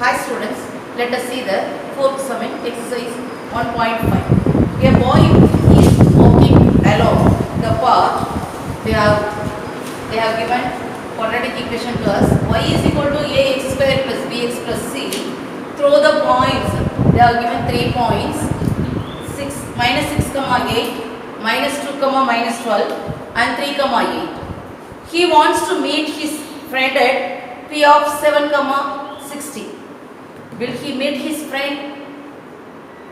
Hi students, let us see the fourth sum in exercise 1.5. A boy is walking along the path. They have given quadratic equation to us. Y is equal to ax square plus bx plus c. Throw the points. They have given 3 points. 6 minus 6 comma 8, minus 2 comma minus 12 and 3 comma 8. He wants to meet his friend at p of 7 comma 60. Will he meet his friend?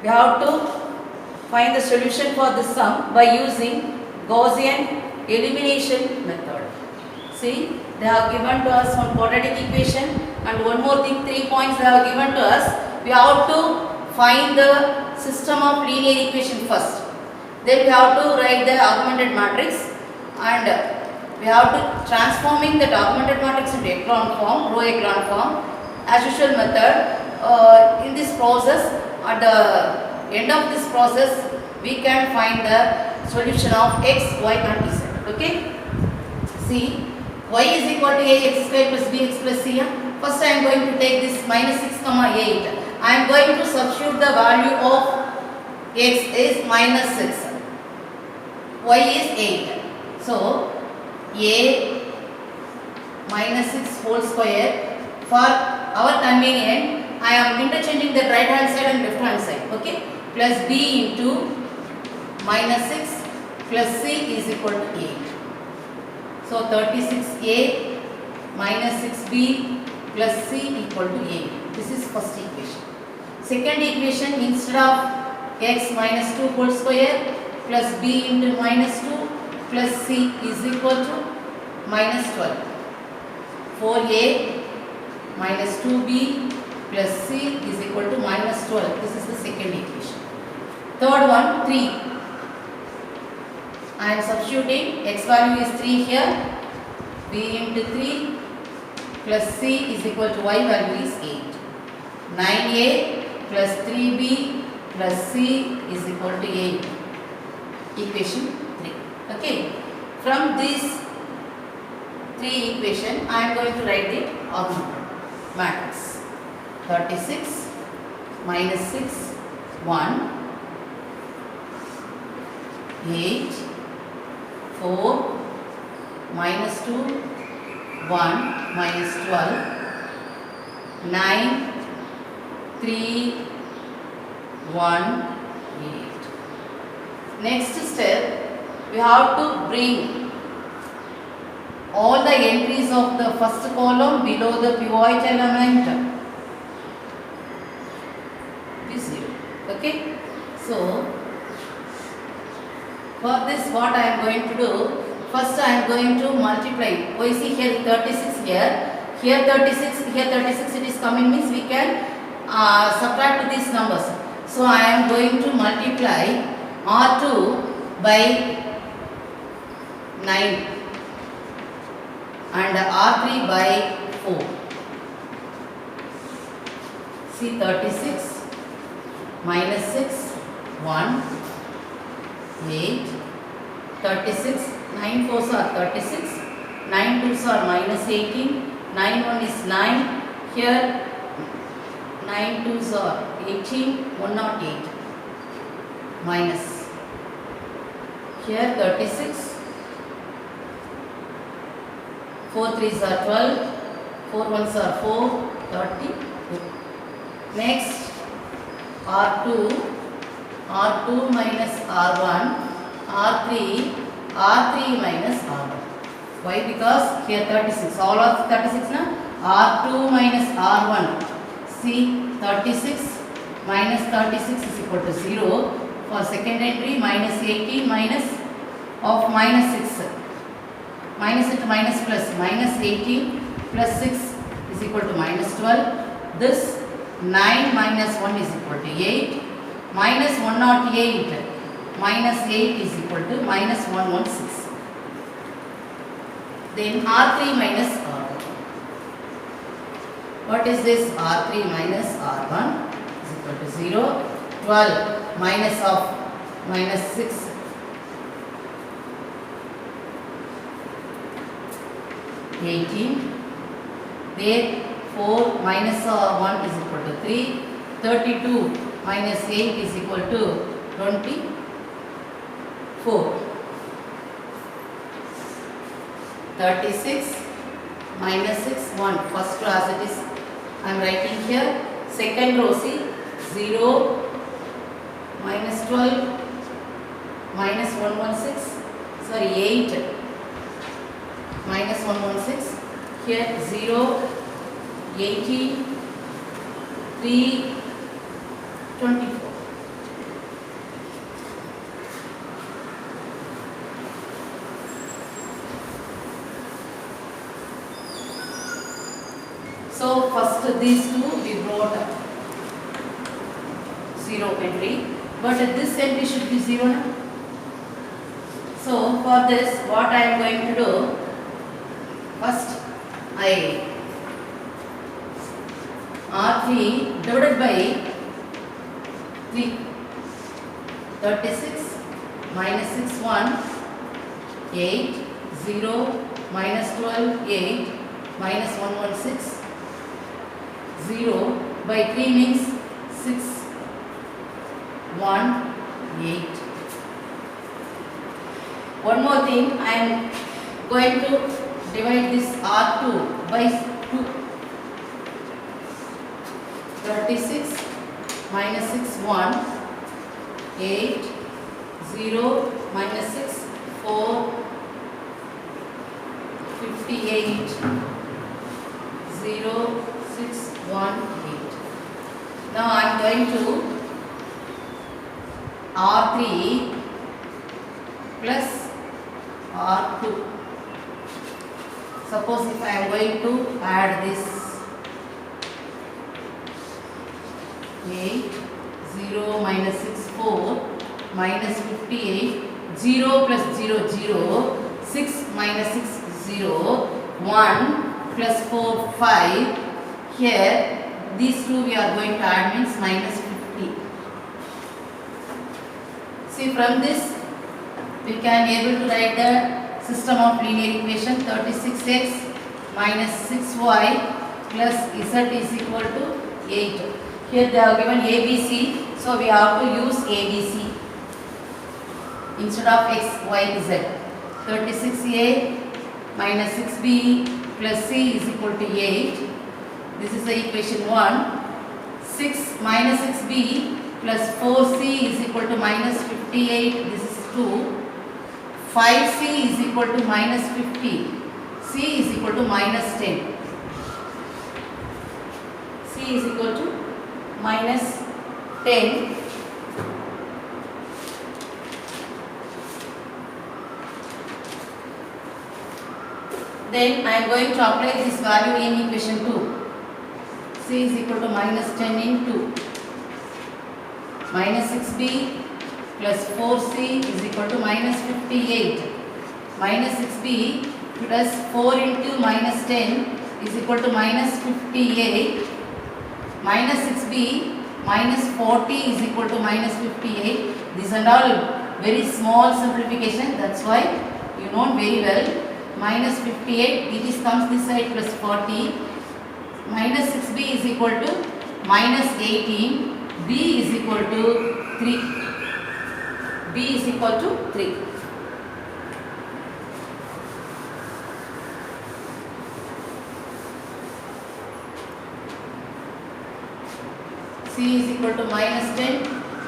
We have to find the solution for this sum by using Gaussian elimination method. See, they have given to us one quadratic equation and one more thing, 3 points they have given to us. We have to find the system of linear equation first. Then we have to write the augmented matrix and we have to transforming that augmented matrix into echelon form, row echelon form. As usual method, in this process, at the end of this process, we can find the solution of x, y and z. Okay? See, y is equal to ax square plus bx plus c. First I am going to take this minus 6 comma 8. I am going to substitute the value of x is minus 6. Y is 8. So, a minus 6 whole square. For our convenience, I am interchanging the right hand side and left hand side. Okay? Plus b into minus 6 plus c is equal to 8. So 36a minus 6b plus c equal to 8. This is first equation. Second equation, instead of x minus 2 whole square plus b into minus 2 plus c is equal to minus 12. 4a minus 2b plus c is equal to minus 12. This is the second equation. Third one, 3. I am substituting x value is 3 here. b into 3 plus c is equal to y value is 8. 9a plus 3b plus c is equal to 8. Equation 3. Okay. From these 3 equation, I am going to write the augmented matrix. 36 minus 6 1 8 4 minus 2 1 minus 12 9 3 1 8. Next step, we have to bring all the entries of the first column below the pivot element. This 0. Okay. So, for this what I am going to do, first I am going to multiply. We see here 36 here 36, here 36 it is coming means we can subtract these numbers. So I am going to multiply R2 by 9 and R3 by 4. See, 36 minus 6 1 8 36 9 4s are 36 9 2s are minus 18 9 1 is 9 here 9 2s are 18 108 minus here 36 4 3s are 12 4 1s are 4 32. Next R2 minus R1 R3 minus R1. Why? Because here 36, all of 36 na R2 minus R1. See, 36 minus 36 is equal to 0. For second entry, minus 18 minus of minus 6. Minus into minus plus, minus 18 plus 6 is equal to minus 12. This 9 minus 1 is equal to 8. Minus 108 minus 8 is equal to minus 116. Then R3 minus R1. What is this? R3 minus R1 is equal to 0. 12 minus of minus 6 18. There 4 minus 1 is equal to 3. 32 minus 8 is equal to 24. 36 minus 6 1. First row as it is I am writing here. Second row see 0 minus 12 minus 116, sorry 8 minus 116, here 0 18 3 24. So first these two we brought 0 entry, but this entry should be 0 now. So for this what I am going to do, first I R3 divided by 3. 36 minus 6 1 8 0 minus 12 8 minus 116 0 by 3 means 6 1 8. One more thing, I am going to divide this R2 by 2. 36 minus 6 1 8 0 minus 6 4 58 0 6 1 8. Now I am going to R3 plus R2. Suppose if I am going to add this 8 0 minus 6 4 minus 58 0 plus 0 0 6 minus 6 0 1 plus 4 5. Here these two we are going to add means minus 50. See, from this we can able to write the system of linear equation. 36x minus 6y plus z is equal to 8. Here they are given ABC, so we have to use ABC instead of x, y, z. 36a minus 6b plus c is equal to 8. This is the equation 1. 6 minus 6b plus 4c is equal to minus 58. This is 2. 5c is equal to minus 50. C is equal to minus 10. C is equal to minus 10. Then I am going to apply this value in equation 2. C is equal to minus 10 into minus 6b plus 4c is equal to minus 58. Minus 6b plus 4 into minus 10 is equal to minus 58. Minus 6b minus 40 is equal to minus 58. These are all very small simplification. That's why you know very well. Minus 58, it is comes this side plus 40. Minus 6b is equal to minus 18. B is equal to 3. B is equal to 3. C is equal to minus 10.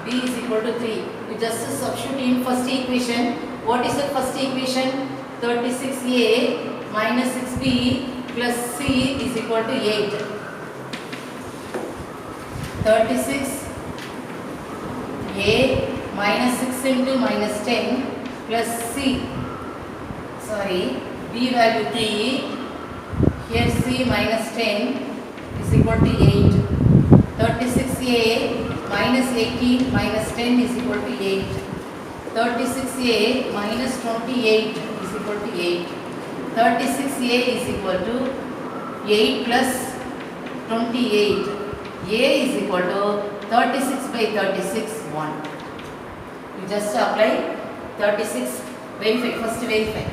B is equal to 3. You just substitute in first equation. What is the first equation? 36a minus 6b plus c is equal to 8. 36a minus 6 into minus 10 plus c, sorry, b value 3, here c minus 10 is equal to 8. 36a minus 18 minus 10 is equal to 8. 36a minus 28 is equal to 8. 36a is equal to 8 plus 28. A is equal to 36 by 36, 1. You just apply 36, verify, first verify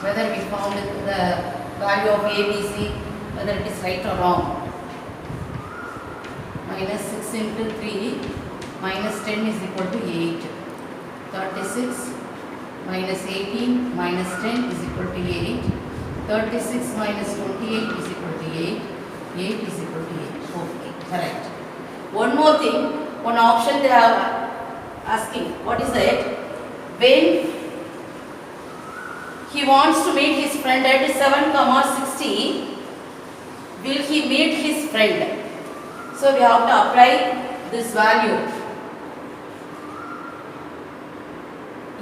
whether we found the value of ABC whether it is right or wrong. Minus 6 into 3 minus 10 is equal to 8. 36 minus 18 minus 10 is equal to 8. 36 minus 28 is equal to 8. 8 is equal to 8. Okay, correct. One more thing, one option they are asking. What is that? When he wants to meet his friend at 7, 60, will he meet his friend? So we have to apply this value.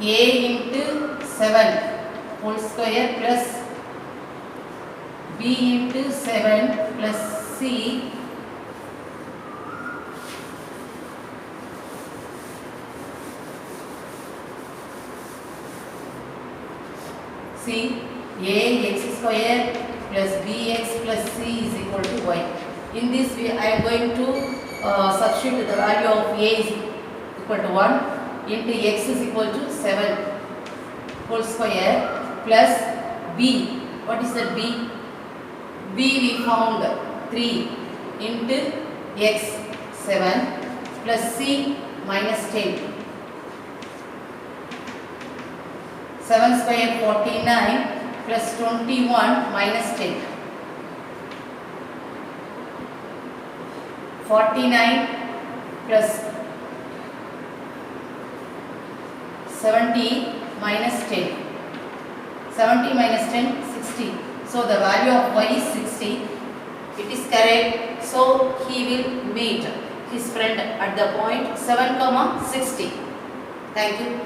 A into 7 whole square plus B into 7 plus C A x square plus bx plus c is equal to y. In this way I am going to substitute the value of a is equal to 1 into x is equal to 7 whole square plus b. What is that b? B we found 3 into x 7 plus c minus 10. 7 square 49 plus 21 minus 10. 49 plus 70 minus 10. 70 minus 10, 60. So the value of y is 60. It is correct. So he will meet his friend at the point 7, 60. Thank you.